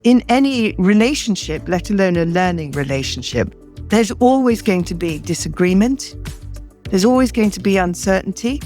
In any relationship, let alone a learning relationship, there's always going to be disagreement. There's always going to be uncertainty.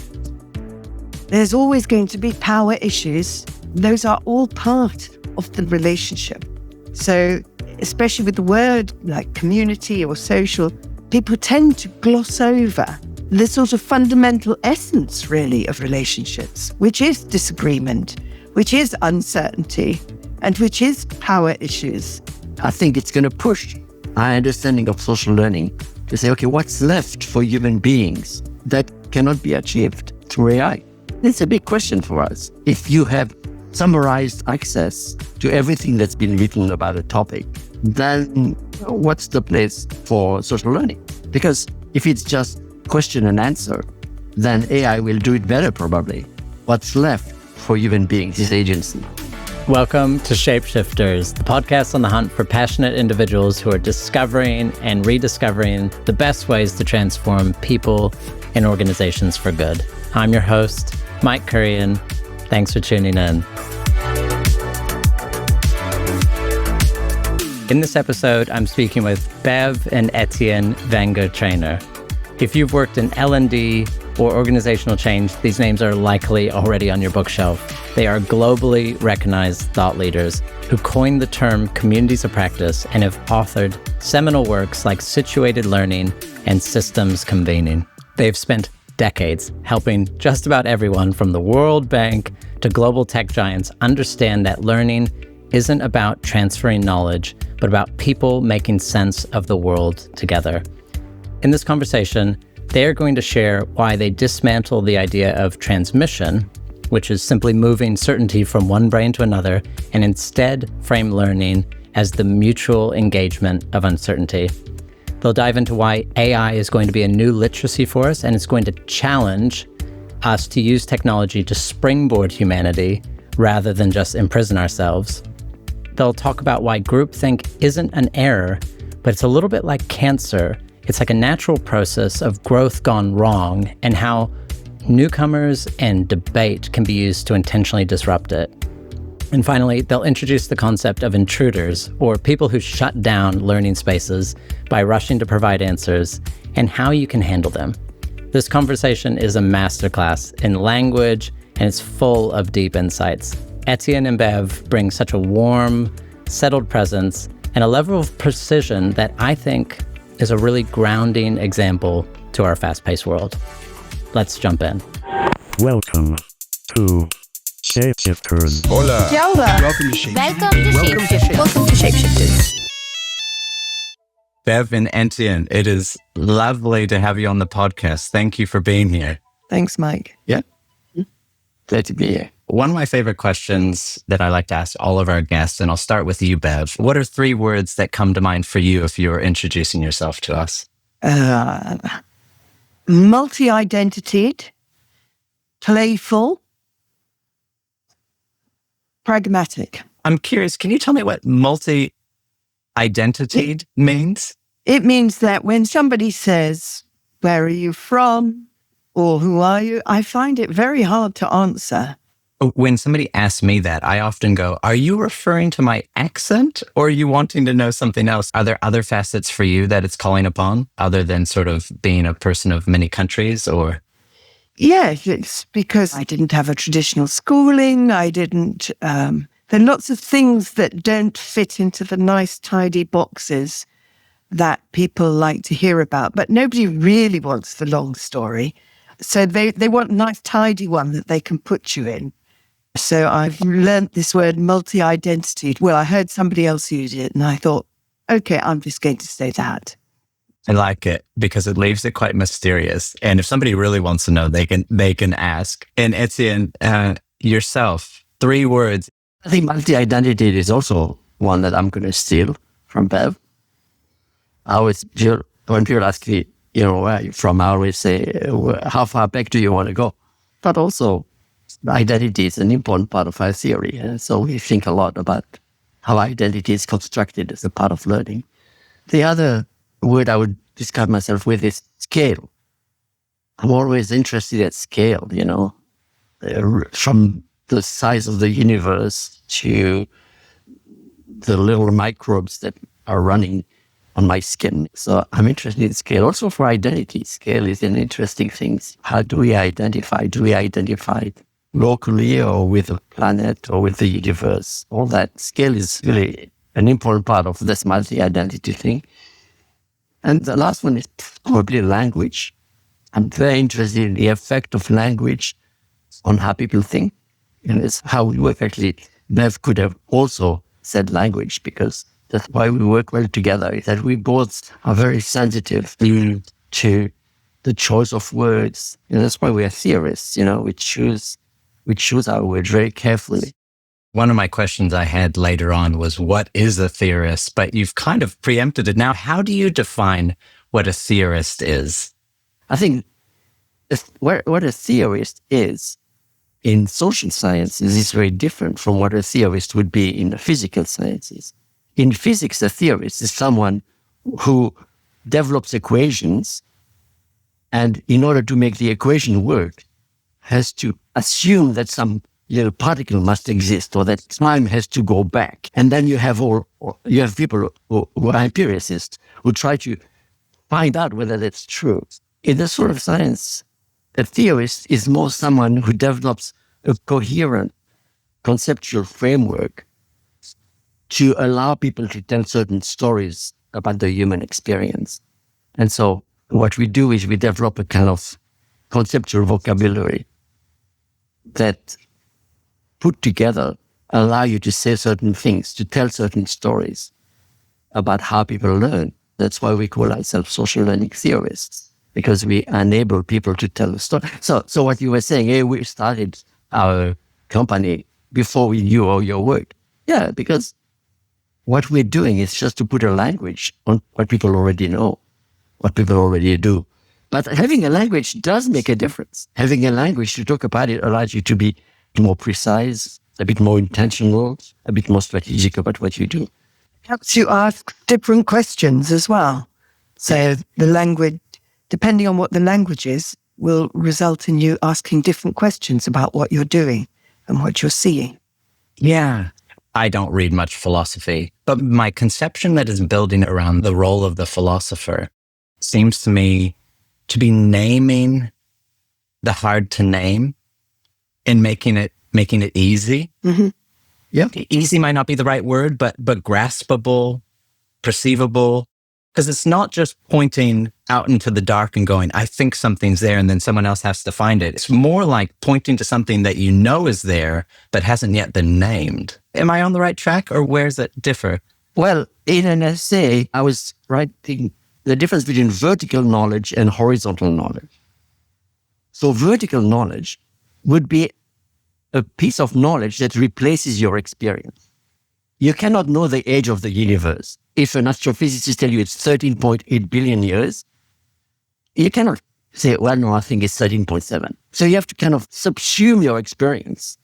There's always going to be power issues. Those are all part of the relationship. So, especially with the word like community or social, people tend to gloss over the sort of fundamental essence, really, of relationships, which is disagreement, which is uncertainty, and which is power issues. I think it's going to push our understanding of social learning to say, okay, what's left for human beings that cannot be achieved through AI? It's a big question for us. If you have summarized access to everything that's been written about a topic, then what's the place for social learning? Because if it's just question and answer, then AI will do it better probably. What's left for human beings is agency. Welcome to Shapeshifters, the podcast on the hunt for passionate individuals who are discovering and rediscovering the best ways to transform people and organizations for good. I'm your host, Mike Currian. Thanks for tuning in. In this episode, I'm speaking with Bev and Etienne Wenger-Trayner. If you've worked in L&D or organizational change, these names are likely already on your bookshelf. They are globally recognized thought leaders who coined the term communities of practice and have authored seminal works like situated learning and systems convening. They've spent decades helping just about everyone from the World Bank to global tech giants understand that learning isn't about transferring knowledge, but about people making sense of the world together. In this conversation, they are going to share why they dismantle the idea of transmission, which is simply moving certainty from one brain to another, and instead frame learning as the mutual engagement of uncertainty. They'll dive into why AI is going to be a new literacy for us, and it's going to challenge us to use technology to springboard humanity rather than just imprison ourselves. They'll talk about why groupthink isn't an error, but it's a little bit like cancer. It's like a natural process of growth gone wrong, and how newcomers and debate can be used to intentionally disrupt it. And finally, they'll introduce the concept of intruders, or people who shut down learning spaces by rushing to provide answers, and how you can handle them. This conversation is a masterclass in language, and it's full of deep insights. Etienne and Bev bring such a warm, settled presence and a level of precision that I think is a really grounding example to our fast-paced world. Let's jump in. Welcome to Shapeshifters. Hola. Hola. Welcome to Shapeshifters. Welcome to Shapeshifters. Bev and Etienne, it is lovely to have you on the podcast. Thank you for being here. Thanks, Mike. Yeah. Glad to be here. One of my favorite questions that I like to ask all of our guests, and I'll start with you, Bev. What are 3 words that come to mind for you if you're introducing yourself to us? Multi-identitied, playful, pragmatic. I'm curious, can you tell me what multi-identitied means? It means that when somebody says, "Where are you from?" or "Who are you?" I find it very hard to answer. When somebody asks me that, I often go, are you referring to my accent, or are you wanting to know something else? Are there other facets for you that it's calling upon other than sort of being a person of many countries, or? Yeah, it's because I didn't have a traditional schooling. I didn't, there are lots of things that don't fit into the nice, tidy boxes that people like to hear about, but nobody really wants the long story. So they want a nice, tidy one that they can put you in. So I've learned this word multi-identity. Well, I heard somebody else use it and I thought, okay, I'm just going to say that. I like it because it leaves it quite mysterious. And if somebody really wants to know, they can ask. And Etienne, yourself, 3 words. I think multi-identity is also one that I'm going to steal from Bev. When people ask me, where are you from, I always say, how far back do you want to go? But also, identity is an important part of our theory. So we think a lot about how identity is constructed as a part of learning. The other word I would describe myself with is scale. I'm always interested at scale, from the size of the universe to the little microbes that are running on my skin. So I'm interested in scale. Also for identity, scale is an interesting thing. How do we identify? Do we identify locally or with the planet or with the universe? All that scale is really an important part of this multi-identity thing. And the last one is probably language. I'm very interested in the effect of language on how people think. And it's how we work. Actually, Bev could have also said language, because that's why we work well together, is that we both are very sensitive to the choice of words. And that's why we are theorists. We choose our words very carefully. One of my questions I had later on was, what is a theorist? But you've kind of preempted it now. How do you define what a theorist is? I think what a theorist is in social sciences is very different from what a theorist would be in the physical sciences. In physics, a theorist is someone who develops equations, and in order to make the equation work, has to assume that some little particle must exist, or that time has to go back. And then you have people who are empiricists who try to find out whether that's true. In this sort of science, a theorist is more someone who develops a coherent conceptual framework to allow people to tell certain stories about the human experience. And so what we do is we develop a kind of conceptual vocabulary that put together allow you to say certain things, to tell certain stories about how people learn. That's why we call ourselves social learning theorists, because we enable people to tell a story. So what you were saying, hey, we started our company before we knew all your work. Yeah, because what we're doing is just to put a language on what people already know, what people already do. But having a language does make a difference. Having a language to talk about it allows you to be more precise, a bit more intentional, a bit more strategic about what you do. Helps you ask different questions as well. So the language, depending on what the language is, will result in you asking different questions about what you're doing and what you're seeing. Yeah. I don't read much philosophy, but my conception that is building around the role of the philosopher seems to me to be naming the hard to name and making it easy. Mm-hmm. Yeah. Easy might not be the right word, but graspable, perceivable, because it's not just pointing out into the dark and going, I think something's there, and then someone else has to find it. It's more like pointing to something that you know is there, but hasn't yet been named. Am I on the right track, or where does it differ? Well, in an essay, I was writing the difference between vertical knowledge and horizontal knowledge. So vertical knowledge would be a piece of knowledge that replaces your experience. You cannot know the age of the universe. If an astrophysicist tells you it's 13.8 billion years, you cannot say, well, no, I think it's 13.7. So you have to kind of subsume your experience.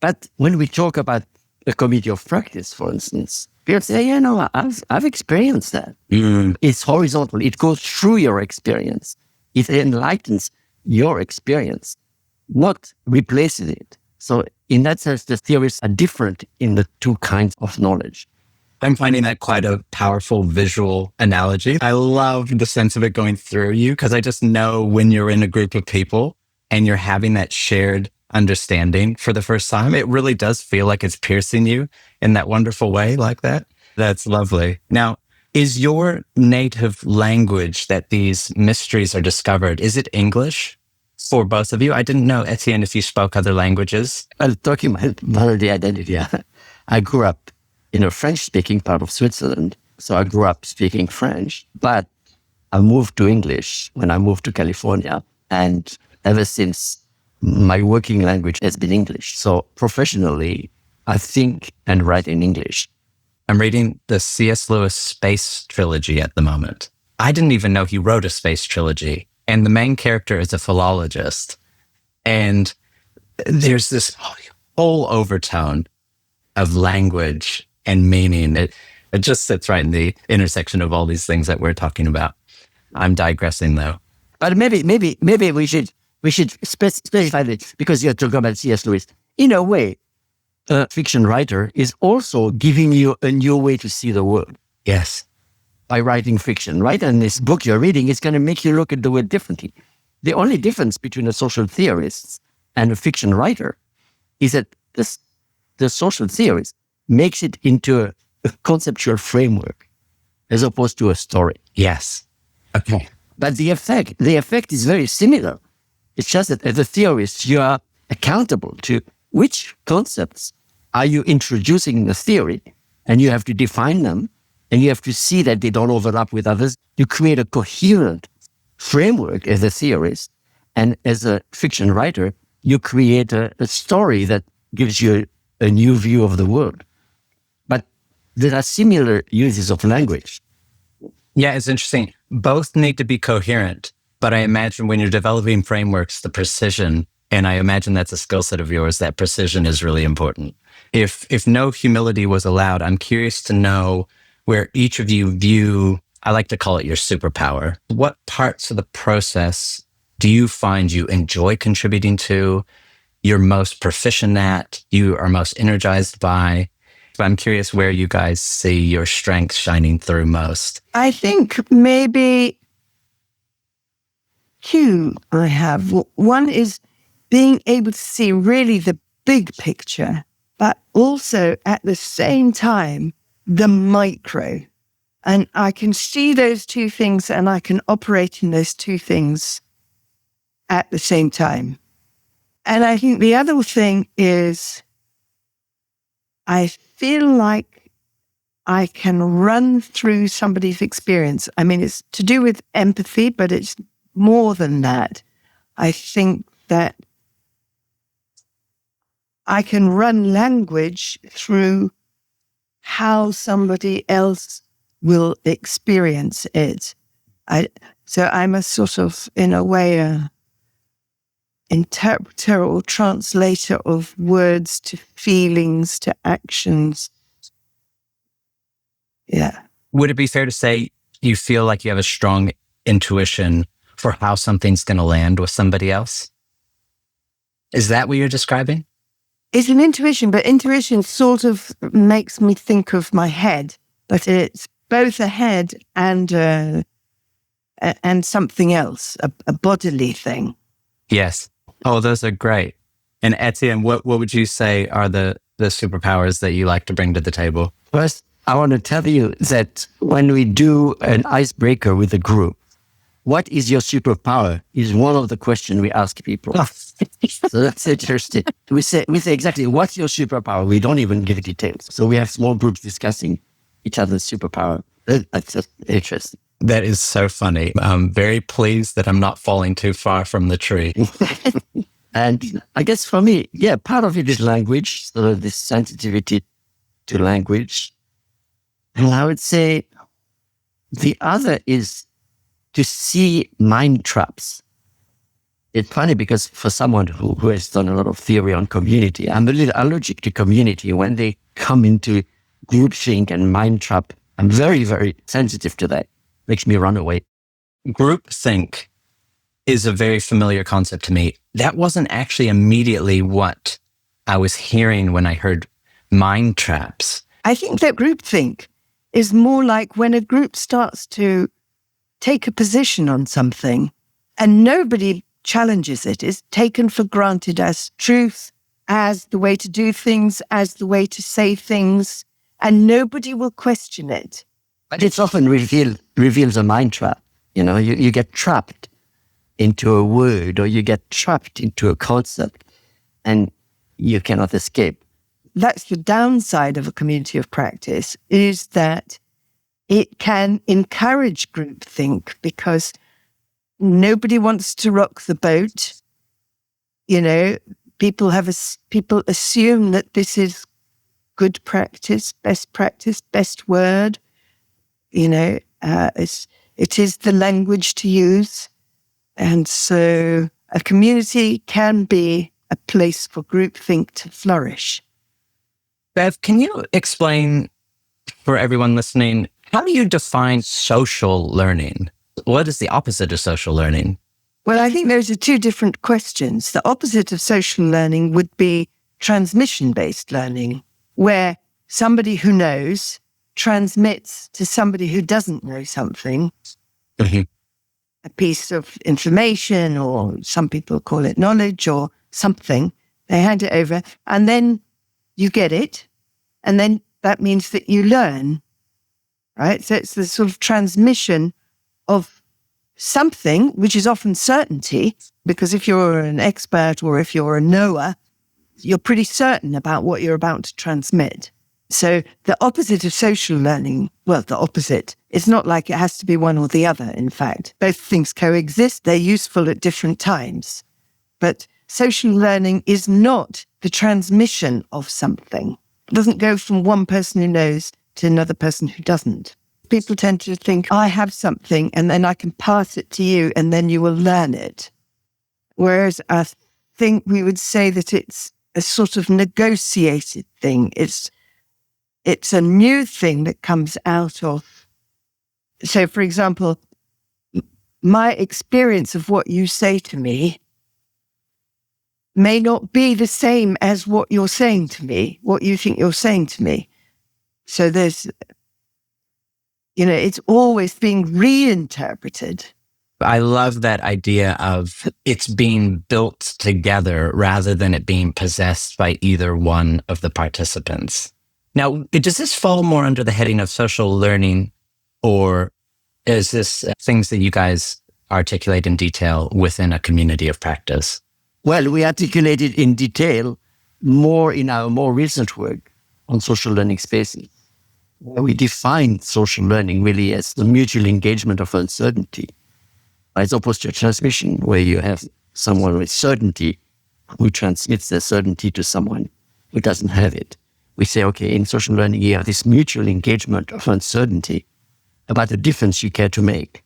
But when we talk about a community of practice, for instance, people say, yeah, no, I've experienced that. It's horizontal. It goes through your experience. It enlightens your experience, not replaces it. So in that sense, the theories are different in the two kinds of knowledge. I'm finding that quite a powerful visual analogy. I love the sense of it going through you, because I just know when you're in a group of people and you're having that shared understanding for the first time, it really does feel like it's piercing you in that wonderful way like that. That's lovely. Now, is your native language that these mysteries are discovered, is it English for both of you? I didn't know, Etienne, if you spoke other languages. Well, talking about the identity, I grew up in a French-speaking part of Switzerland. So I grew up speaking French, but I moved to English when I moved to California. And ever since, my working language has been English. So professionally, I think and write in English. I'm reading the C.S. Lewis space trilogy at the moment. I didn't even know he wrote a space trilogy. And the main character is a philologist. And there's this whole overtone of language and meaning. It just sits right in the intersection of all these things that we're talking about. I'm digressing though. But maybe we should specify this, because you're talking about C.S. Lewis. In a way, a fiction writer is also giving you a new way to see the world. Yes. By writing fiction, right? And this book you're reading is going to make you look at the world differently. The only difference between a social theorist and a fiction writer is that the social theorist makes it into a conceptual framework as opposed to a story. Yes. Okay. But the effect is very similar. It's just that as a theorist, you are accountable to which concepts are you introducing in the theory, and you have to define them, and you have to see that they don't overlap with others. You create a coherent framework as a theorist, and as a fiction writer, you create a story that gives you a new view of the world. But there are similar uses of language. Yeah, it's interesting. Both need to be coherent, but I imagine when you're developing frameworks, the precision, and I imagine that's a skill set of yours, that precision is really important. If no humility was allowed, I'm curious to know where each of you view, I like to call it your superpower. What parts of the process do you find you enjoy contributing to, you're most proficient at, you are most energized by? I'm curious where you guys see your strengths shining through most. I think maybe two I have. One is being able to see really the big picture, but also at the same time, the micro. And I can see those two things and I can operate in those two things at the same time. And I think the other thing is I feel like I can run through somebody's experience. I mean, it's to do with empathy, but it's more than that. I think that I can run language through how somebody else will experience it. So I'm a sort of, in a way, interpreter or translator of words to feelings to actions. Yeah. Would it be fair to say you feel like you have a strong intuition for how something's going to land with somebody else? Is that what you're describing? It's an intuition, but intuition sort of makes me think of my head, but it's both a head and something else, a bodily thing. Yes. Oh, those are great. And Etienne, what would you say are the superpowers that you like to bring to the table? First, I want to tell you that when we do an icebreaker with a group, what is your superpower is one of the questions we ask people. So that's interesting. We say exactly, what's your superpower? We don't even give details. So we have small groups discussing each other's superpower. That's just interesting. That is so funny. I'm very pleased that I'm not falling too far from the tree. And I guess for me, yeah, part of it is language, sort of this sensitivity to language. And I would say the other is to see mind traps. It's funny because for someone who has done a lot of theory on community, I'm a little allergic to community. When they come into groupthink and mind trap, I'm very, very sensitive to that. Makes me run away. Groupthink is a very familiar concept to me. That wasn't actually immediately what I was hearing when I heard mind traps. I think that groupthink is more like when a group starts to take a position on something and nobody challenges it. It's taken for granted as truth, as the way to do things, as the way to say things, and nobody will question it. But it's often reveals a mind trap. You know, you get trapped into a word or you get trapped into a concept and you cannot escape. That's the downside of a community of practice, is that it can encourage groupthink because nobody wants to rock the boat. You know, people assume that this is good practice, best word. You know, it is the language to use. And so a community can be a place for groupthink to flourish. Bev, can you explain for everyone listening, how do you define social learning? What is the opposite of social learning? Well, I think those are two different questions. The opposite of social learning would be transmission-based learning, where somebody who knows transmits to somebody who doesn't know something a piece of information, or some people call it knowledge or something. They hand it over, and then you get it, and then that means that you learn, right? So it's the sort of transmission of something, which is often certainty, because if you're an expert or if you're a knower, you're pretty certain about what you're about to transmit. So the opposite of social learning, well, the opposite. It's not like it has to be one or the other, in fact. Both things coexist. They're useful at different times. But social learning is not the transmission of something. It doesn't go from one person who knows to another person who doesn't. People tend to think, I have something and then I can pass it to you and then you will learn it. Whereas I think we would say that it's a sort of negotiated thing. It's a new thing that comes out of. So, for example, my experience of what you say to me may not be the same as what you're saying to me, what you think you're saying to me. So there's, it's always being reinterpreted. I love that idea of it's being built together rather than it being possessed by either one of the participants. Now, does this fall more under the heading of social learning, or is this things that you guys articulate in detail within a community of practice? Well, we articulate it in detail more in our more recent work on social learning spaces. We define social learning really as the mutual engagement of uncertainty, as opposed to transmission, where you have someone with certainty who transmits their certainty to someone who doesn't have it. We say, okay, in social learning, you have this mutual engagement of uncertainty about the difference you care to make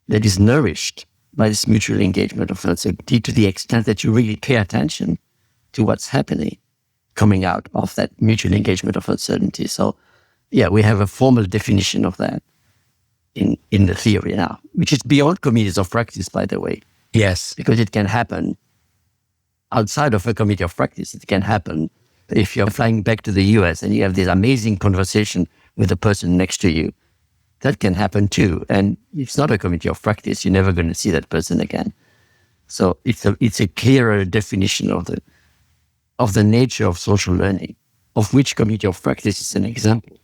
that is nourished by this mutual engagement of uncertainty to the extent that you really pay attention to what's happening coming out of that mutual engagement of uncertainty. So, yeah, we have a formal definition of that in the theory now, which is beyond committees of practice, by the way. Yes. Because it can happen outside of a committee of practice. It can happen if you're flying back to the US and you have this amazing conversation with the person next to you. That can happen too. And it's not a committee of practice. You're never going to see that person again. So it's a clearer definition of the nature of social learning, of which committee of practice is an example.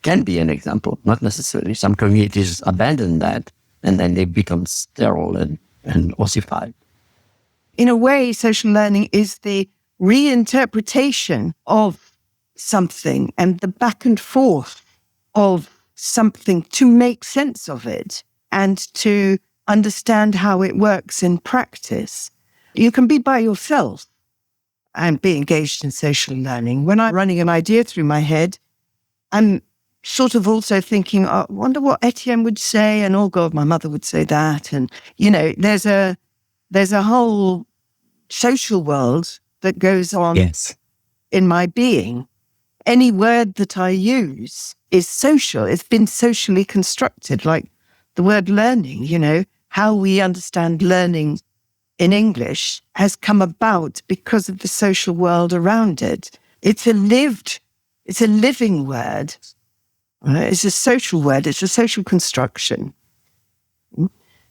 Can be an example, not necessarily. Some communities abandon that and then they become sterile and ossified. In a way, social learning is the reinterpretation of something and the back and forth of something to make sense of it and to understand how it works in practice. You can be by yourself and be engaged in social learning. When I'm running an idea through my head, I'm sort of also thinking, I wonder what Etienne would say, and oh God, my mother would say that. And, there's a whole social world that goes on in my being. Any word that I use is social. It's been socially constructed, like the word learning, how we understand learning in English has come about because of the social world around it. It's a living word. Right? It's a social word. It's a social construction.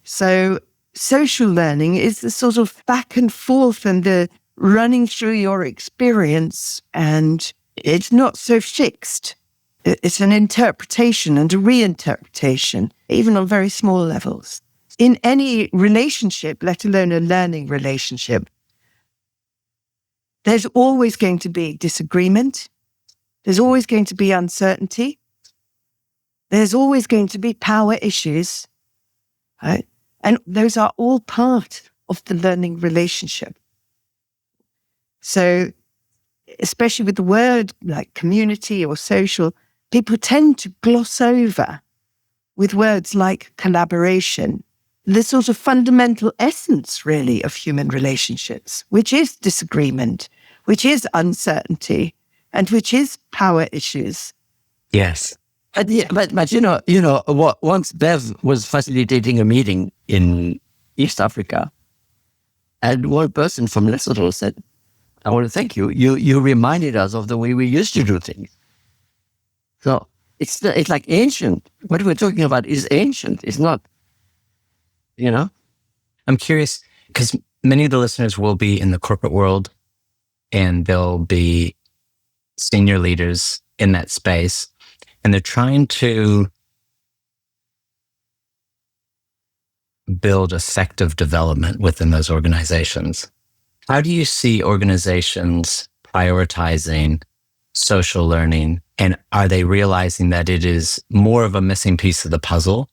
So social learning is the sort of back and forth and the running through your experience, and it's not so fixed. It's an interpretation and a reinterpretation, even on very small levels. In any relationship, let alone a learning relationship, there's always going to be disagreement. There's always going to be uncertainty. There's always going to be power issues, right? And those are all part of the learning relationship. So, especially with the word like community or social, people tend to gloss over with words like collaboration, the sort of fundamental essence, really, of human relationships, which is disagreement, which is uncertainty, and which is power issues. Yes. But once Bev was facilitating a meeting in East Africa, and one person from Lesotho said, I want to thank you. You reminded us of the way we used to do things. So it's like ancient. What we're talking about is ancient. It's not, I'm curious because many of the listeners will be in the corporate world and they'll be senior leaders in that space, and they're trying to build effective development within those organizations. How do you see organizations prioritizing social learning, and are they realizing that it is more of a missing piece of the puzzle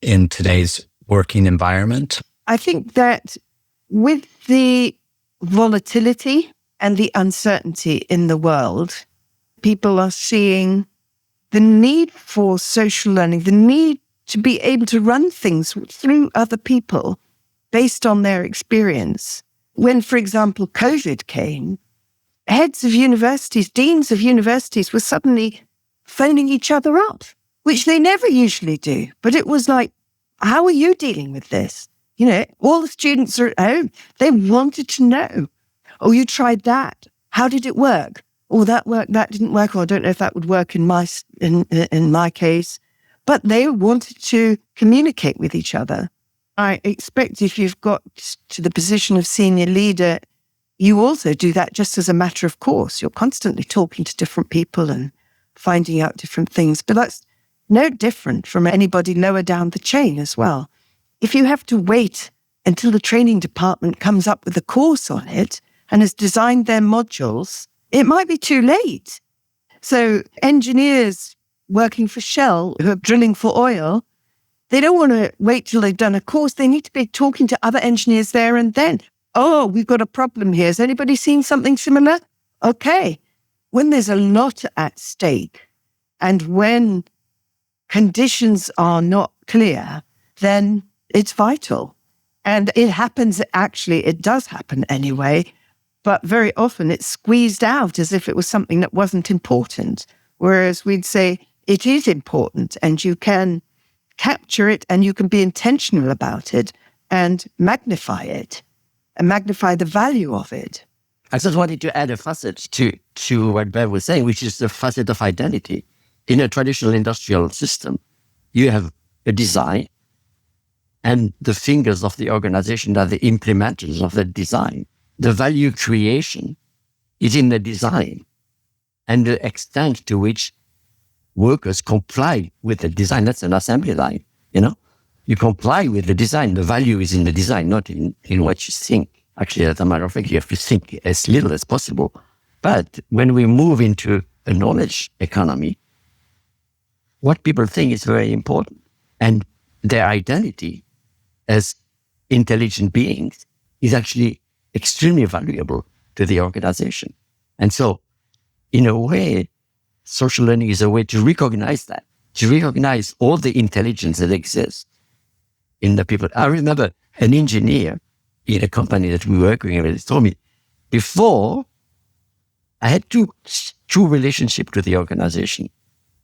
in today's working environment? I think that with the volatility and the uncertainty in the world, people are seeing the need for social learning, the need to be able to run things through other people based on their experience. When, for example, COVID came, heads of universities, deans of universities were suddenly phoning each other up, which they never usually do. But it was like, how are you dealing with this? All the students are at home. They wanted to know. Oh, you tried that. How did it work? Oh, that worked. That didn't work. Oh, I don't know if that would work in my case. But they wanted to communicate with each other. I expect if you've got to the position of senior leader, you also do that just as a matter of course. You're constantly talking to different people and finding out different things. But that's no different from anybody lower down the chain as well. If you have to wait until the training department comes up with a course on it and has designed their modules, it might be too late. So engineers working for Shell who are drilling for oil, they don't want to wait till they've done a course. They need to be talking to other engineers there and then. Oh, we've got a problem here. Has anybody seen something similar? Okay. When there's a lot at stake and when conditions are not clear, then it's vital. And it happens, actually, it does happen anyway, but very often it's squeezed out as if it was something that wasn't important. Whereas we'd say it is important and you can capture it and you can be intentional about it and magnify it and magnify the value of it. I just wanted to add a facet to what Bev was saying, which is the facet of identity. In a traditional industrial system, you have a design, and the fingers of the organization are the implementers of that design. The value creation is in the design and the extent to which workers comply with the design. That's an assembly line, You comply with the design. The value is in the design, not in what you think. Actually, as a matter of fact, you have to think as little as possible. But when we move into a knowledge economy, what people think is very important. And their identity as intelligent beings is actually extremely valuable to the organization. And so, in a way, social learning is a way to recognize that, to recognize all the intelligence that exists in the people. I remember an engineer in a company that we were working with told me, before, I had two relationships with the organization.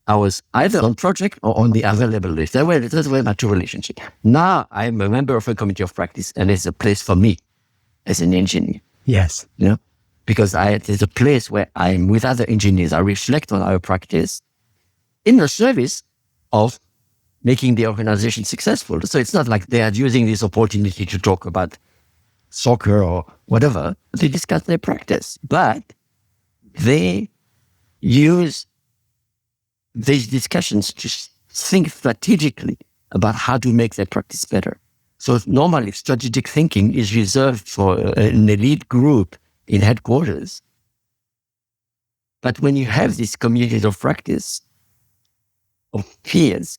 I was either on project or on the available list. That was my two relationships. Now I'm a member of a committee of practice, and it's a place for me as an engineer. Yes. Because there's a place where I'm with other engineers. I reflect on our practice in the service of making the organization successful. So it's not like they are using this opportunity to talk about soccer or whatever. They discuss their practice, but they use these discussions to think strategically about how to make their practice better. So normally strategic thinking is reserved for an elite group in headquarters. But when you have this community of practice of peers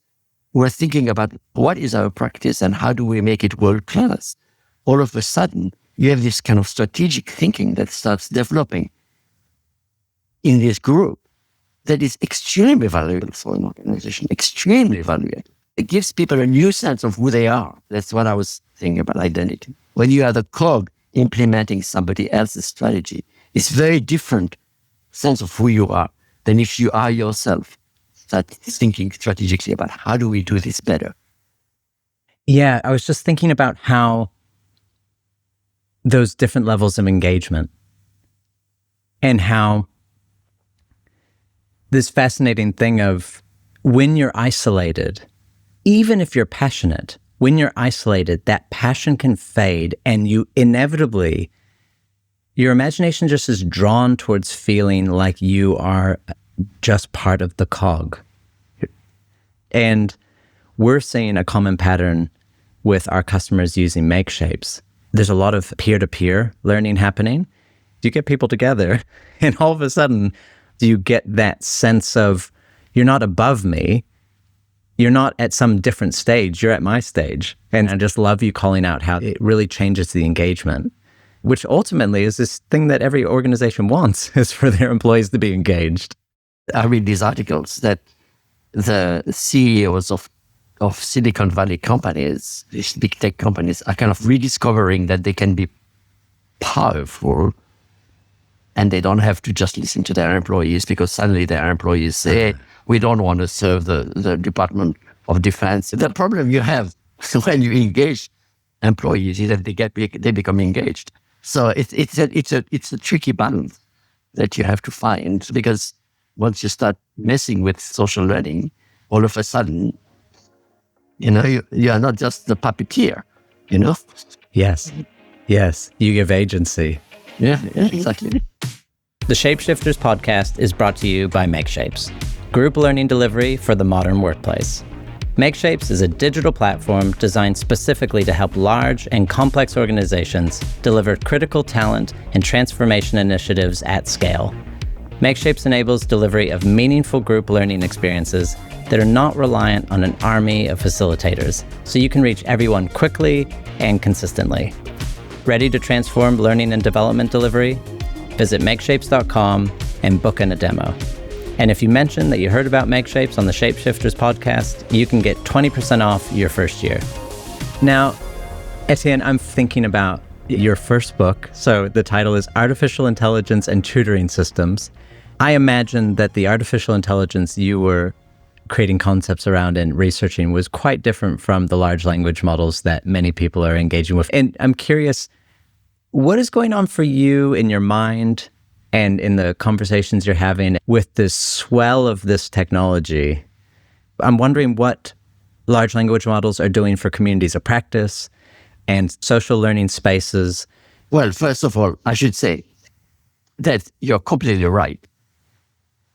who are thinking about what is our practice and how do we make it world class, all of a sudden you have this kind of strategic thinking that starts developing in this group that is extremely valuable for an organization, extremely valuable. It gives people a new sense of who they are. That's what I was thinking about identity. When you are the cog implementing somebody else's strategy, it's very different sense of who you are than if you are yourself. Start thinking strategically about how do we do this better. Yeah, I was just thinking about how those different levels of engagement and how this fascinating thing of when you're isolated, even if you're passionate, when you're isolated, that passion can fade and you inevitably, your imagination just is drawn towards feeling like you are just part of the cog. And we're seeing a common pattern with our customers using MakeShapes. There's a lot of peer-to-peer learning happening. You get people together and all of a sudden you get that sense of you're not above me. You're not at some different stage. You're at my stage. And I just love you calling out how it really changes the engagement, which ultimately is this thing that every organization wants, is for their employees to be engaged. I read these articles that the CEOs of Silicon Valley companies, these big tech companies, are kind of rediscovering that they can be powerful and they don't have to just listen to their employees, because suddenly their employees say, hey, we don't want to serve the Department of Defense. The problem you have when you engage employees is that they become engaged. So it's a tricky balance that you have to find, because once you start messing with social learning, all of a sudden, you are not just the puppeteer, Yes. You give agency. Yeah, exactly. The Shapeshifters podcast is brought to you by MakeShapes, group learning delivery for the modern workplace. MakeShapes is a digital platform designed specifically to help large and complex organizations deliver critical talent and transformation initiatives at scale. MakeShapes enables delivery of meaningful group learning experiences that are not reliant on an army of facilitators, so you can reach everyone quickly and consistently. Ready to transform learning and development delivery? Visit makeshapes.com and book in a demo. And if you mention that you heard about MakeShapes on the Shapeshifters podcast, you can get 20% off your first year. Now, Etienne, I'm thinking about your first book. So the title is Artificial Intelligence and Tutoring Systems. I imagine that the artificial intelligence you were creating concepts around and researching was quite different from the large language models that many people are engaging with. And I'm curious, what is going on for you in your mind and in the conversations you're having with this swell of this technology? I'm wondering what large language models are doing for communities of practice and social learning spaces. Well, first of all, I should say that you're completely right.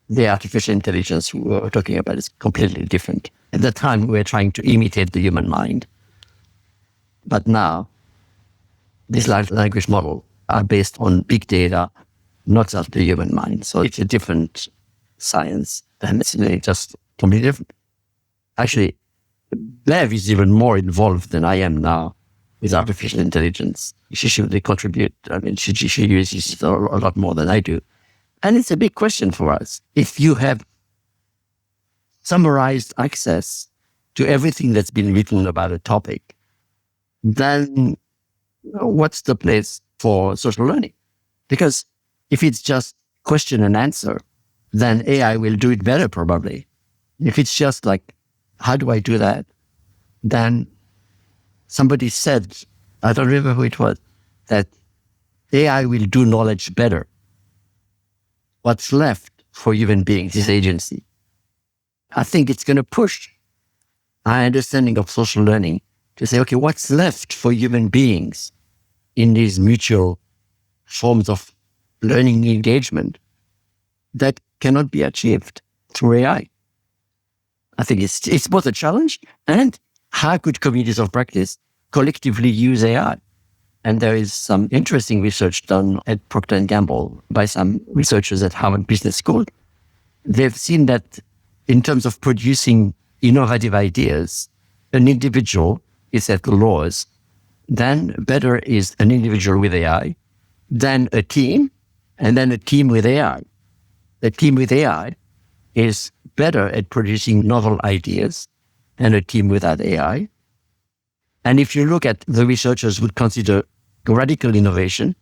The artificial intelligence we were talking about is completely different. At the time, we were trying to imitate the human mind. But now, these large language models are based on big data, not just the human mind. So it's a different science, and it's really just completely different. Actually, Bev is even more involved than I am now with artificial intelligence. She should contribute. I mean, she uses it a lot more than I do. And it's a big question for us. If you have summarized access to everything that's been written about a topic, then what's the place for social learning? Because if it's just question and answer, then AI will do it better probably. If it's just like, how do I do that? Then somebody said, I don't remember who it was, that AI will do knowledge better. What's left for human beings is agency. I think it's going to push our understanding of social learning to say, okay, what's left for human beings in these mutual forms of learning engagement that cannot be achieved through AI? I think it's both a challenge and how could communities of practice collectively use AI? And there is some interesting research done at Procter & Gamble by some researchers at Harvard Business School. They've seen that in terms of producing innovative ideas, an individual is at the lowest, then better is an individual with AI, then a team, and then a team with AI. A team with AI is better at producing novel ideas than a team without AI. And if you look at the researchers would consider radical innovation,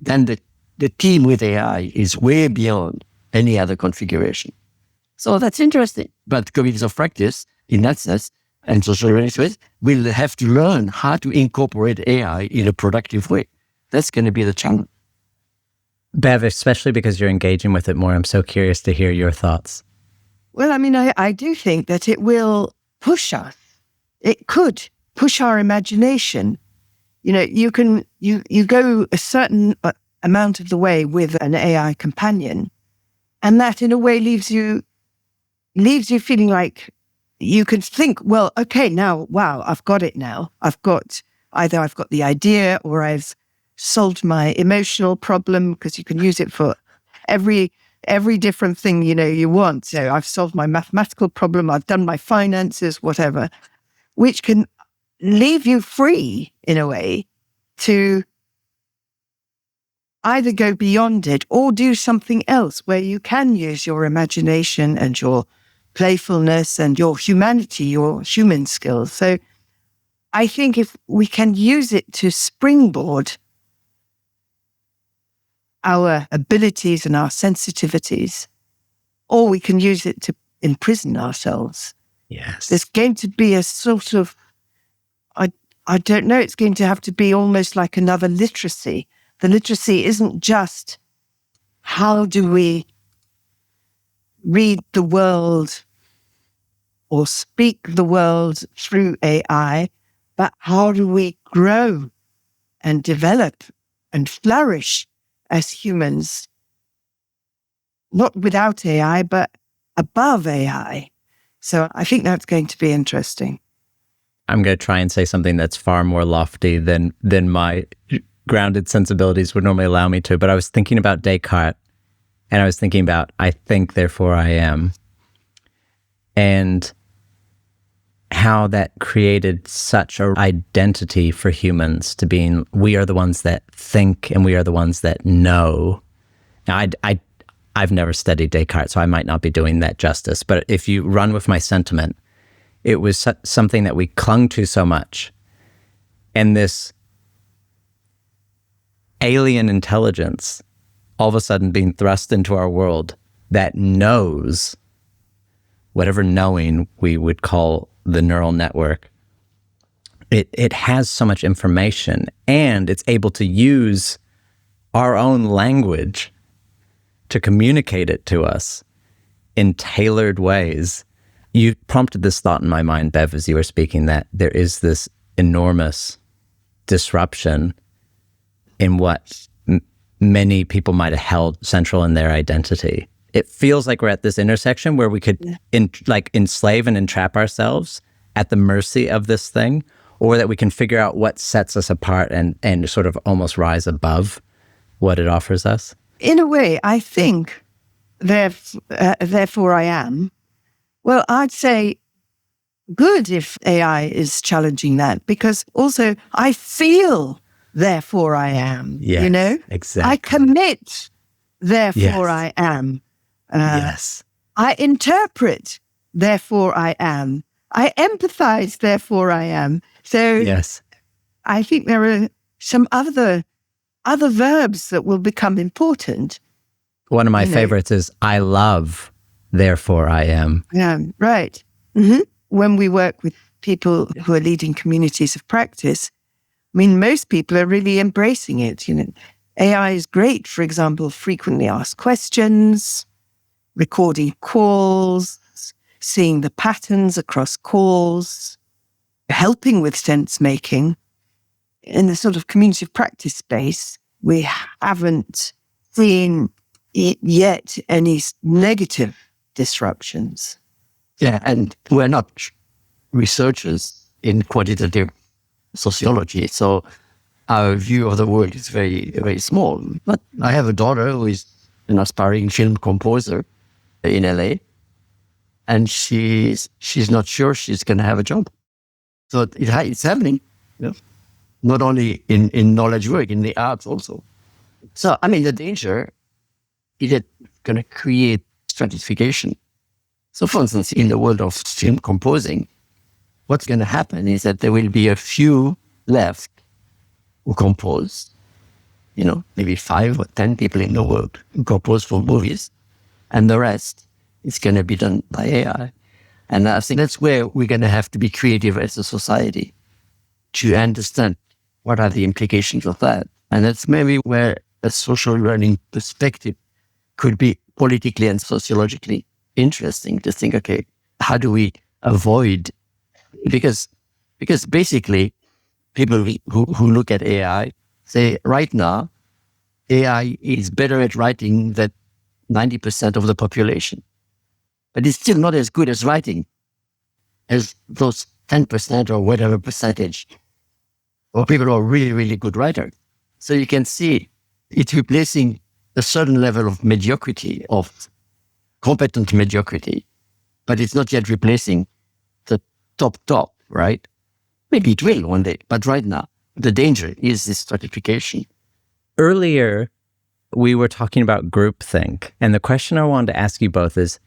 then the team with AI is way beyond any other configuration. So that's interesting. But communities of practice, in that sense, and social learning space, will have to learn how to incorporate AI in a productive way. That's going to be the challenge. Bev, especially because you're engaging with it more, I'm so curious to hear your thoughts. Well, I mean, I do think that it will push us. It could push our imagination. You know, you go a certain amount of the way with an AI companion, and that in a way leaves you feeling like you can think, well, okay, now, wow, I've got it now. Either I've got the idea or I've solved my emotional problem, because you can use it for every different thing, you want. So I've solved my mathematical problem, I've done my finances, whatever, which can leave you free in a way to either go beyond it or do something else where you can use your imagination and your playfulness and your humanity, your human skills. So I think if we can use it to springboard our abilities and our sensitivities, or we can use it to imprison ourselves. Yes. There's going to be a sort of, I don't know, it's going to have to be almost like another literacy. The literacy isn't just how do we read the world or speak the world through AI, but how do we grow and develop and flourish as humans, not without AI, but above AI. So I think that's going to be interesting. I'm going to try and say something that's far more lofty than my grounded sensibilities would normally allow me to. But I was thinking about Descartes, and I was thinking about, I think, therefore I am, and how that created such an identity for humans to being, we are the ones that think and we are the ones that know. Now, I've never studied Descartes, so I might not be doing that justice. But if you run with my sentiment, it was something that we clung to so much. And this alien intelligence all of a sudden being thrust into our world that knows whatever knowing we would call the neural network. It has so much information, and it's able to use our own language to communicate it to us in tailored ways. You prompted this thought in my mind, Bev, as you were speaking, that there is this enormous disruption in what many people might have held central in their identity. It feels like we're at this intersection where we could enslave and entrap ourselves at the mercy of this thing, or that we can figure out what sets us apart and sort of almost rise above what it offers us. In a way, I think, therefore I am. Well, I'd say good if AI is challenging that, because also I feel, therefore I am. Yes, exactly. I commit, therefore Yes. I am. Yes. I interpret, therefore I am. I empathize, therefore I am. So Yes. I think there are some other verbs that will become important. One of my favorites is, I love, therefore I am. Yeah, right. Mm-hmm. When we work with people who are leading communities of practice, I mean, most people are really embracing it. AI is great, for example, frequently asked questions, recording calls, seeing the patterns across calls, helping with sense making. In the sort of community of practice space, we haven't seen yet any negative disruptions. Yeah, and we're not researchers in quantitative sociology, so our view of the world is very, very small. But I have a daughter who is an aspiring film composer in LA, and she's not sure she's going to have a job. So it's happening, not only in knowledge work, in the arts also. So, I mean, the danger is it going to create stratification. So, for instance, in the world of film composing, what's going to happen is that there will be a few left who compose, maybe 5 or 10 people in the world who compose for movies, and the rest is going to be done by AI. And I think that's where we're going to have to be creative as a society to understand what are the implications of that. And that's maybe where a social learning perspective could be politically and sociologically interesting to think, okay, how do we avoid, because basically people who look at AI say right now, AI is better at writing than 90% of the population, but it's still not as good as writing as those 10% or whatever percentage of people who are really, really good writers. So you can see it's replacing a certain level of mediocrity, of competent mediocrity, but it's not yet replacing the top, right? Maybe it will one day, but right now, the danger is this stratification. Earlier, we were talking about groupthink, and the question I wanted to ask you both is,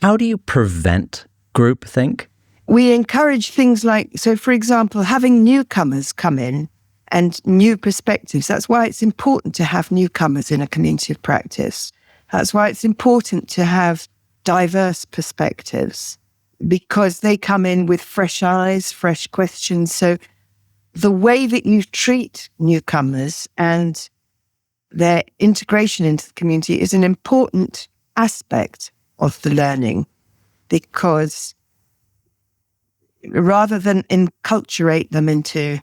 how do you prevent groupthink? We encourage things like, so for example, having newcomers come in and new perspectives. That's why it's important to have newcomers in a community of practice. That's why it's important to have diverse perspectives, because they come in with fresh eyes, fresh questions. So the way that you treat newcomers and their integration into the community is an important aspect of the learning, because rather than enculturate them into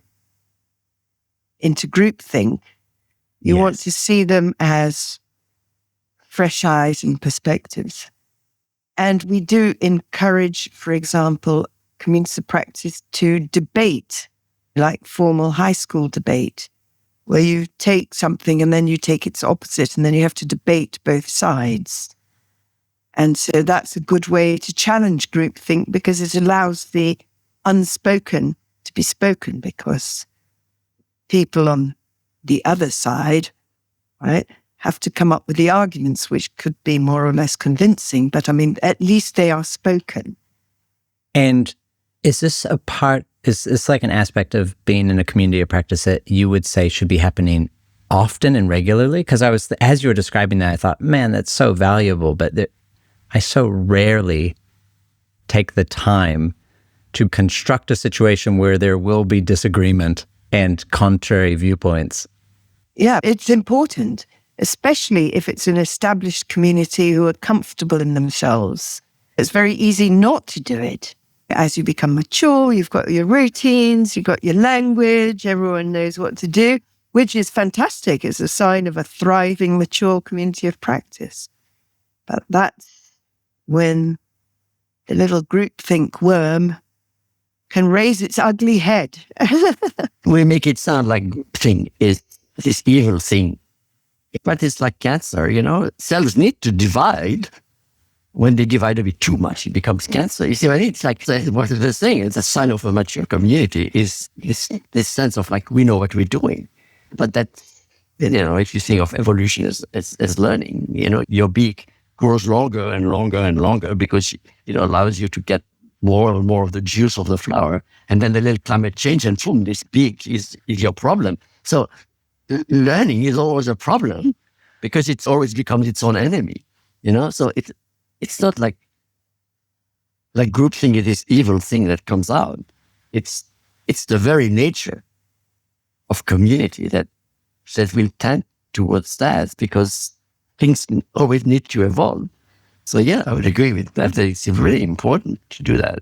groupthink, you want to see them as fresh eyes and perspectives. And we do encourage, for example, communities of practice to debate, like formal high school debate, where you take something and then you take its opposite, and then you have to debate both sides. And so that's a good way to challenge groupthink, because it allows the unspoken to be spoken, because people on the other side, right, have to come up with the arguments, which could be more or less convincing, but I mean, at least they are spoken. And is this a part, is this like an aspect of being in a community of practice that you would say should be happening often and regularly? Because as you were describing that, I thought, man, that's so valuable, but I so rarely take the time to construct a situation where there will be disagreement and contrary viewpoints. Yeah, it's important, especially if it's an established community who are comfortable in themselves. It's very easy not to do it. As you become mature, you've got your routines, you've got your language, everyone knows what to do, which is fantastic. It's a sign of a thriving, mature community of practice. But that's when the little groupthink worm can raise its ugly head. We make it sound like groupthink is this evil thing. But it's like cancer, cells need to divide. When they divide a bit too much, it becomes cancer. You see what I mean? It's like what they're saying. It's a sign of a mature community is this sense of like, we know what we're doing. But that, if you think of evolution as learning, your beak grows longer and longer and longer because it allows you to get more and more of the juice of the flower. And then the little climate change and boom, this beak is your problem. So learning is always a problem because it always becomes its own enemy, So it's not like groupthink is this evil thing that comes out. It's the very nature of community that will tend towards that because things always need to evolve. So yeah, I would agree with that. It's really important to do that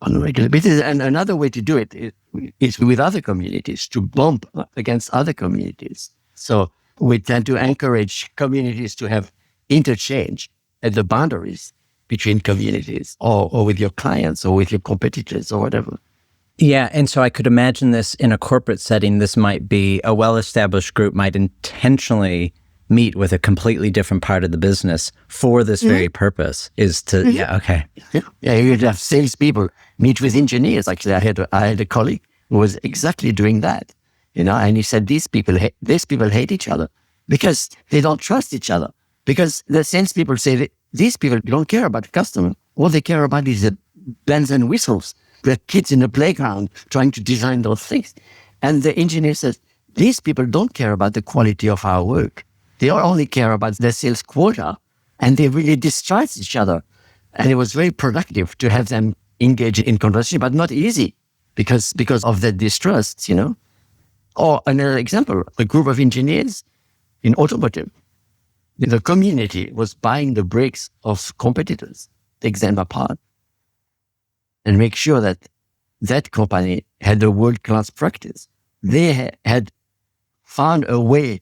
on a regular basis. And another way to do it is with other communities, to bump against other communities. So we tend to encourage communities to have interchange at the boundaries between communities or with your clients or with your competitors or whatever. Yeah, and so I could imagine this in a corporate setting. This might be a well-established group might intentionally meet with a completely different part of the business for this very purpose, is to, Yeah, you'd have salespeople meet with engineers. Actually, I had a colleague who was exactly doing that, and he said, these people hate each other because they don't trust each other. Because the salespeople say that these people don't care about the customer. All they care about is the bells and whistles, the kids in the playground trying to design those things. And the engineer says, these people don't care about the quality of our work. They only care about their sales quota, and they really distrust each other. And it was very productive to have them engage in conversation, but not easy because of that distrust, Or another example, a group of engineers, in automotive. The community was buying the brakes of competitors, take them apart, and make sure that that company had a world-class practice. They had found a way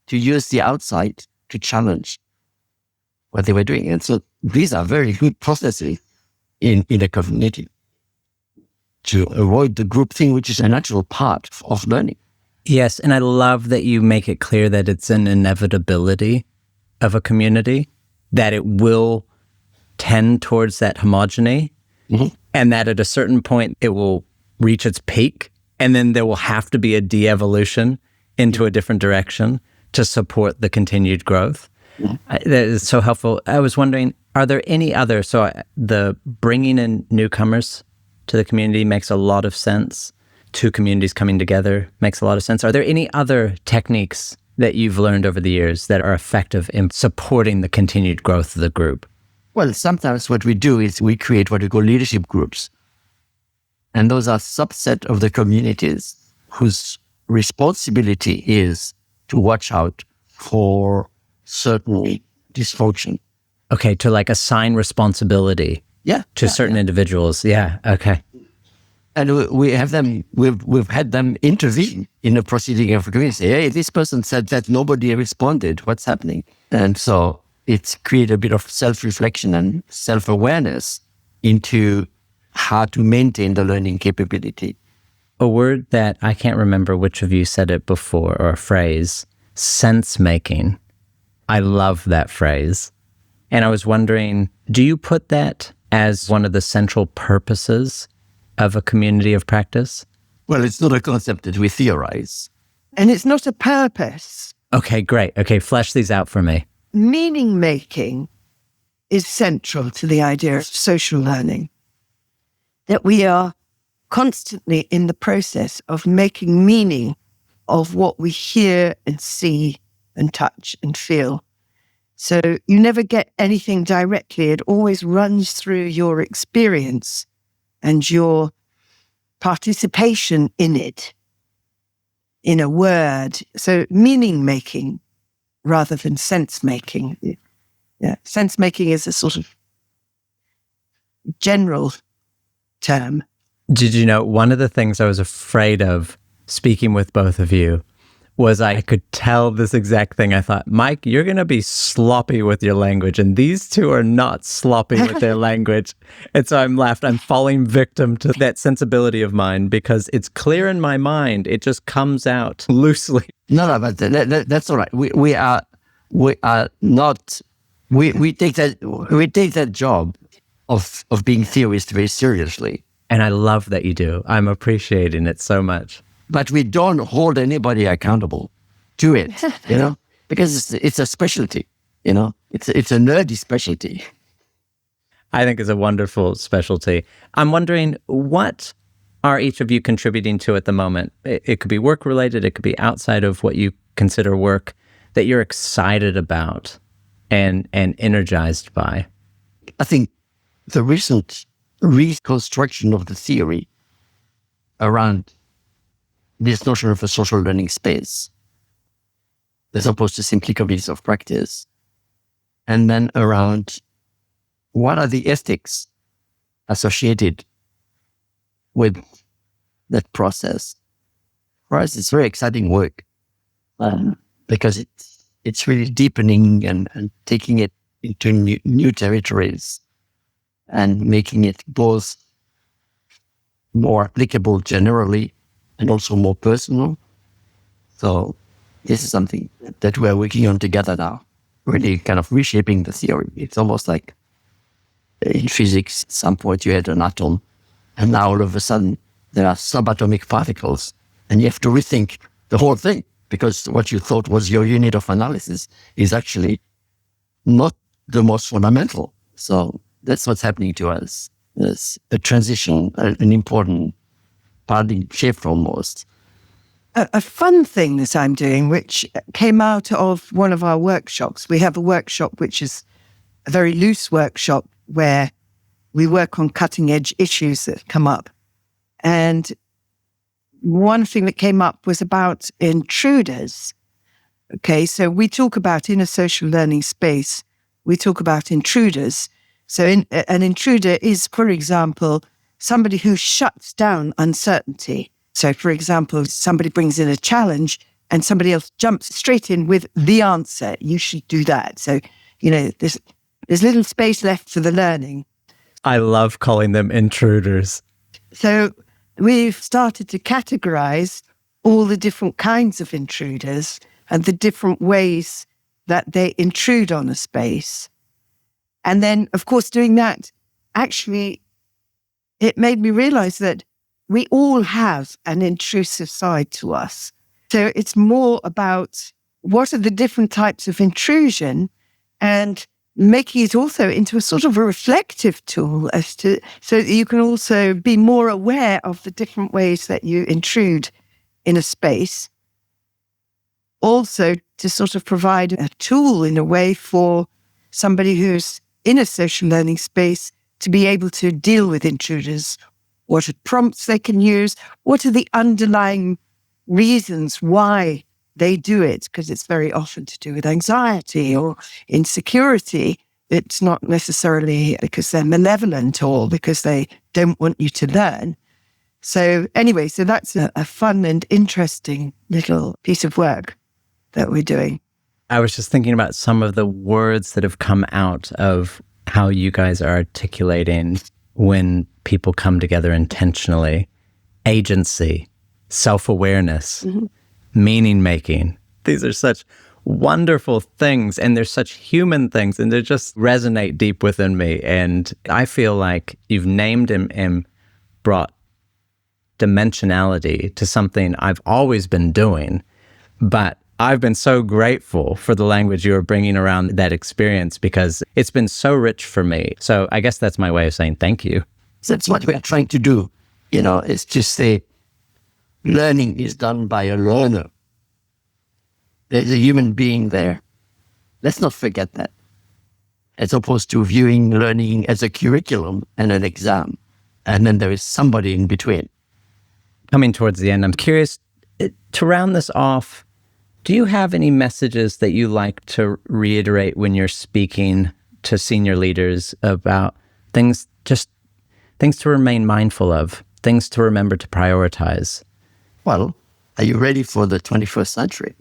to use the outside to challenge what they were doing. And so these are very good processes in a community to avoid the group thing, which is a natural part of learning. Yes, and I love that you make it clear that it's an inevitability of a community, that it will tend towards that homogeny, and that at a certain point it will reach its peak, and then there will have to be a de-evolution into a different direction to support the continued growth. That is so helpful. I was wondering, are there any other, the bringing in newcomers to the community makes a lot of sense. Two communities coming together makes a lot of sense. Are there any other techniques that you've learned over the years that are effective in supporting the continued growth of the group? Well, sometimes what we do is we create what we call leadership groups. And those are subset of the communities whose responsibility is to watch out for certain dysfunction. Okay, to like assign responsibility to certain individuals. Yeah, okay. And we have them, we've had them intervene in a proceeding of a community. Hey, this person said that nobody responded. What's happening? And so it's created a bit of self-reflection and self-awareness into how to maintain the learning capability. A word that I can't remember which of you said it before, or a phrase, sense-making. I love that phrase. And I was wondering, do you put that as one of the central purposes of a community of practice? Well, it's not a concept that we theorize. And it's not a purpose. Okay, great. Okay, flesh these out for me. Meaning making is central to the idea of social learning. That we are constantly in the process of making meaning of what we hear and see and touch and feel. So you never get anything directly. It always runs through your experience and your participation in it, in a word. So meaning making rather than sense making. Yeah, sense making is a sort of general term. Did you know, one of the things I was afraid of speaking with both of you was I could tell this exact thing. I thought, Mike, you're going to be sloppy with your language, and these two are not sloppy with their language. And so I'm falling victim to that sensibility of mine because it's clear in my mind. It just comes out loosely. No, but that's all right. We take that job of being theorists very seriously. And I love that you do. I'm appreciating it so much. But we don't hold anybody accountable to it, because it's a specialty, it's a nerdy specialty. I think it's a wonderful specialty. I'm wondering, what are each of you contributing to at the moment? It could be work related, it could be outside of what you consider work, that you're excited about and energized by. I think the recent reconstruction of the theory around this notion of a social learning space, as opposed to simply communities of practice, and then around what are the ethics associated with that process. For us, it's very exciting work because it's really deepening and taking it into new territories and making it both more applicable generally and also more personal. So this is something that we're working on together now, really kind of reshaping the theory. It's almost like in physics, at some point you had an atom, and now all of a sudden there are subatomic particles, and you have to rethink the whole thing, because what you thought was your unit of analysis is actually not the most fundamental. So that's what's happening to us. There's a transition, an important paradigm shift almost. A fun thing that I'm doing, which came out of one of our workshops. We have a workshop which is a very loose workshop where we work on cutting edge issues that come up. And one thing that came up was about intruders. Okay, so we talk about in a social learning space, we talk about intruders. So an intruder is, for example, somebody who shuts down uncertainty. So, for example, somebody brings in a challenge and somebody else jumps straight in with the answer. You should do that. So, there's little space left for the learning. I love calling them intruders. So we've started to categorize all the different kinds of intruders and the different ways that they intrude on a space. And then, of course, doing that, actually, it made me realize that we all have an intrusive side to us. So it's more about what are the different types of intrusion and making it also into a sort of a reflective tool so that you can also be more aware of the different ways that you intrude in a space. Also to sort of provide a tool in a way for somebody who's in a social learning space to be able to deal with intruders. What are prompts they can use? What are the underlying reasons why they do it? Because it's very often to do with anxiety or insecurity. It's not necessarily because they're malevolent or because they don't want you to learn. So anyway, so that's a fun and interesting little piece of work that we're doing. I was just thinking about some of the words that have come out of how you guys are articulating when people come together intentionally. Agency, self-awareness, meaning making. These are such wonderful things, and they're such human things, and they just resonate deep within me. And I feel like you've named and brought dimensionality to something I've always been doing, but I've been so grateful for the language you are bringing around that experience because it's been so rich for me. So I guess that's my way of saying thank you. That's what we're trying to do. It's to say learning is done by a learner. There's a human being there. Let's not forget that. As opposed to viewing learning as a curriculum and an exam. And then there is somebody in between. Coming towards the end, I'm curious, to round this off, do you have any messages that you like to reiterate when you're speaking to senior leaders about things to remain mindful of, things to remember to prioritize? Well, are you ready for the 21st century?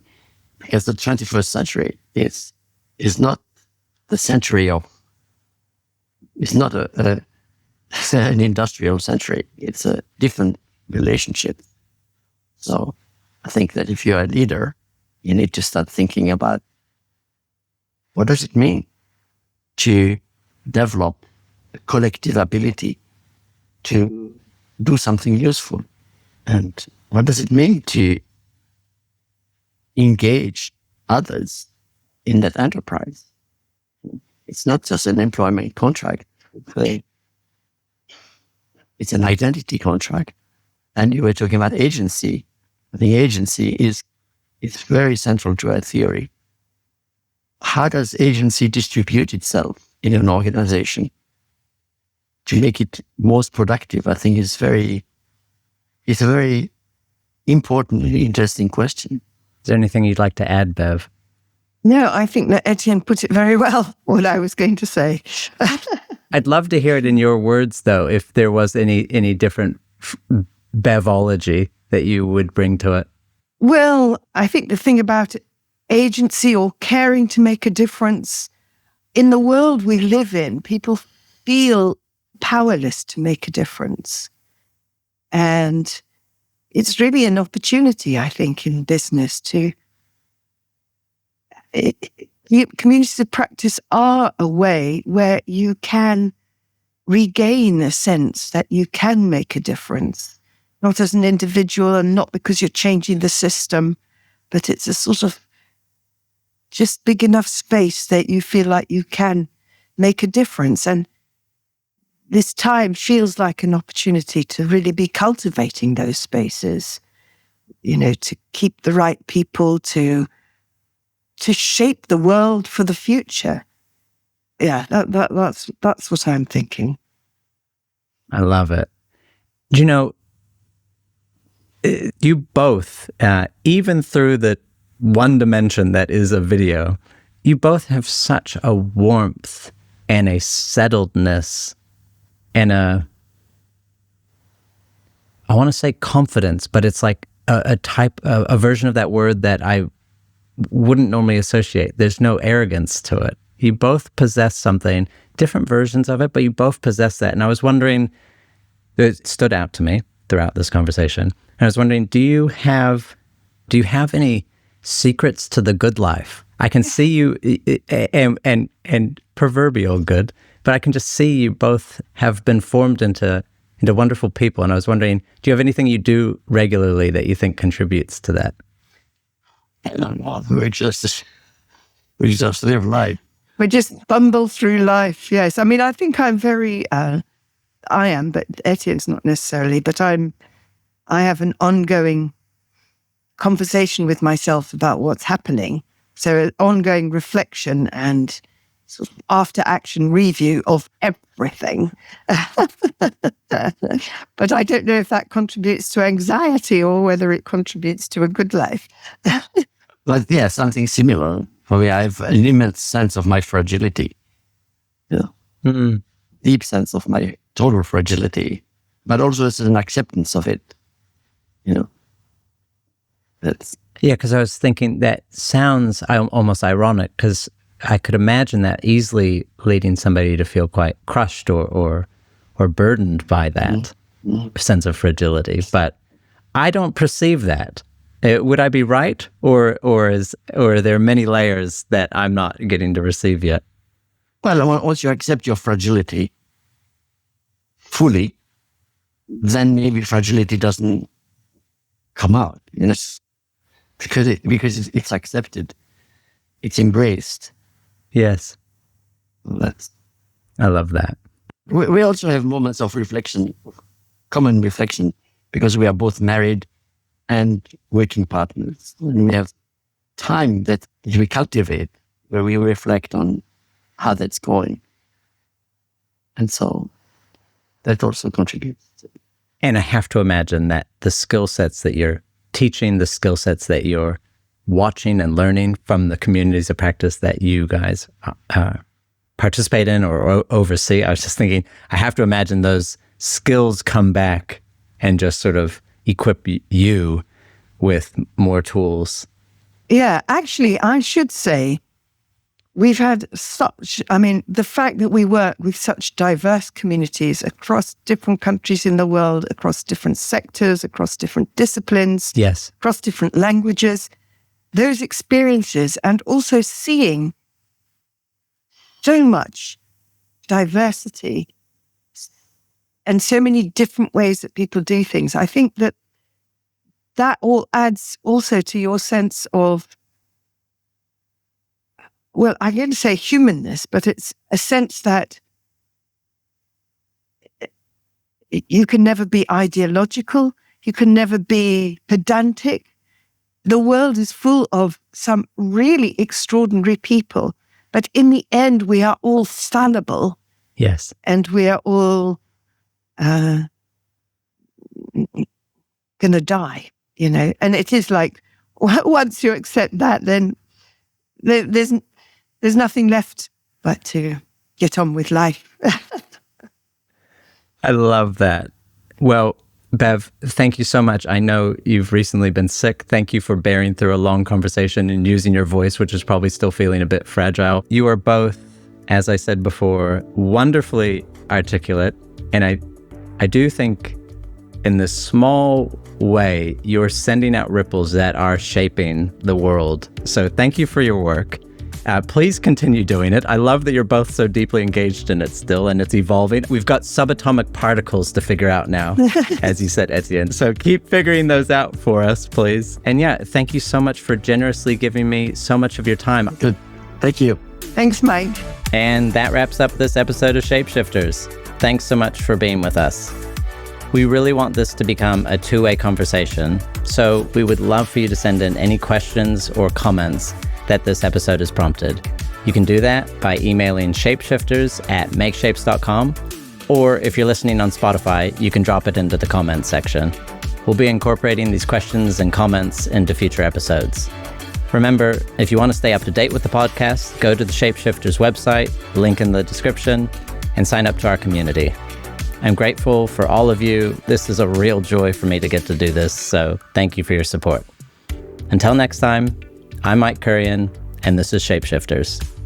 Because the 21st century is not the century of, it's not an industrial century. It's a different relationship. So I think that if you're a leader, you need to start thinking about what does it mean to develop a collective ability to do something useful? And what does it mean to engage others in that enterprise? It's not just an employment contract. It's an identity contract. And you were talking about agency. I think agency is very central to our theory. How does agency distribute itself in an organization to make it most productive? I think it's a very important and interesting question. Is there anything you'd like to add, Bev? No, I think that Etienne put it very well, what I was going to say. I'd love to hear it in your words, though, if there was any different Bevology that you would bring to it. Well, I think the thing about agency or caring to make a difference, in the world we live in, people feel powerless to make a difference. And it's really an opportunity, I think, in business to... communities of practice are a way where you can regain a sense that you can make a difference. Not as an individual and not because you're changing the system, but it's a sort of just big enough space that you feel like you can make a difference. And this time feels like an opportunity to really be cultivating those spaces, to keep the right people, to shape the world for the future. Yeah, that's what I'm thinking. I love it. You both, even through the one dimension that is a video, you both have such a warmth and a settledness and I want to say confidence, but it's like a version of that word that I wouldn't normally associate. There's no arrogance to it. You both possess something, different versions of it, but you both possess that. And I was wondering, it stood out to me throughout this conversation. And I was wondering, do you have any secrets to the good life? I can see you and proverbial good, but I can just see you both have been formed into wonderful people. And I was wondering, do you have anything you do regularly that you think contributes to that? I don't know. We just live life. We just bumble through life. Yes. I mean, I think I'm very, I am, but Etienne's not necessarily, but I have an ongoing conversation with myself about what's happening. So an ongoing reflection and sort of after action review of everything. But I don't know if that contributes to anxiety or whether it contributes to a good life. But yeah, something similar. For me, I have an immense sense of my fragility. Yeah. Mm-hmm. Deep sense of my total fragility, but also it's an acceptance of it. Yeah, because I was thinking that sounds almost ironic, because I could imagine that easily leading somebody to feel quite crushed or burdened by that sense of fragility. But I don't perceive that. Would I be right, or are there many layers that I'm not getting to receive yet? Well, once you accept your fragility fully, then maybe fragility doesn't come out, because it's accepted, it's embraced. Yes, I love that. We also have moments of reflection, common reflection, because we are both married and working partners. And we have time that we cultivate, where we reflect on how that's going. And so that also contributes. And I have to imagine that the skill sets that you're teaching, the skill sets that you're watching and learning from the communities of practice that you guys participate in or oversee, I was just thinking, I have to imagine those skills come back and just sort of equip you with more tools. Yeah, actually, I should say we've had the fact that we work with such diverse communities across different countries in the world, across different sectors, across different disciplines, yes, across different languages, those experiences, and also seeing so much diversity and so many different ways that people do things. I think that all adds also to your sense of, well, I'm going to say humanness, but it's a sense that you can never be ideological, you can never be pedantic. The world is full of some really extraordinary people, but in the end, we are all fallible. Yes. And we are all going to die, And it is like, once you accept that, then there's nothing left but to get on with life. I love that. Well, Bev, thank you so much. I know you've recently been sick. Thank you for bearing through a long conversation and using your voice, which is probably still feeling a bit fragile. You are both, as I said before, wonderfully articulate. And I do think in this small way, you're sending out ripples that are shaping the world. So thank you for your work. Please continue doing it. I love that you're both so deeply engaged in it still, and it's evolving. We've got subatomic particles to figure out now, as you said, Etienne. So keep figuring those out for us, please. And yeah, thank you so much for generously giving me so much of your time. Good. Thank you. Thanks, Mike. And that wraps up this episode of Shapeshifters. Thanks so much for being with us. We really want this to become a two-way conversation, so we would love for you to send in any questions or comments that this episode has prompted. You can do that by emailing shapeshifters@makeshapes.com, or if you're listening on Spotify, you can drop it into the comments section. We'll be incorporating these questions and comments into future episodes. Remember, if you want to stay up to date with the podcast, go to the Shapeshifters website, link in the description, and sign up to our community. I'm grateful for all of you. This is a real joy for me to get to do this, so thank you for your support. Until next time, I'm Mike Kurian, and this is Shapeshifters.